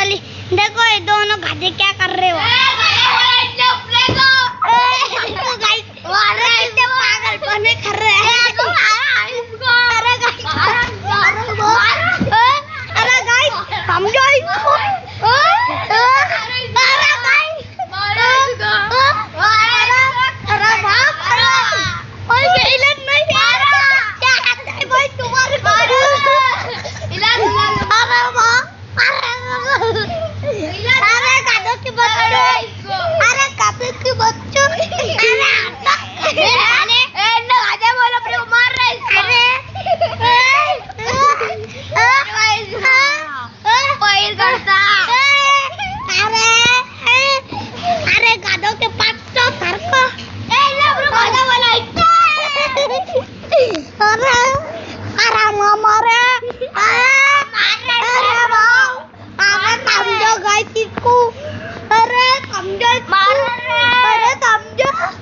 वाली। देखो ये दोनों गधे क्या कर रहे हो। कितने पागलपने कर रहे हैं। अरे गाइस समझो इसको। अरे समझो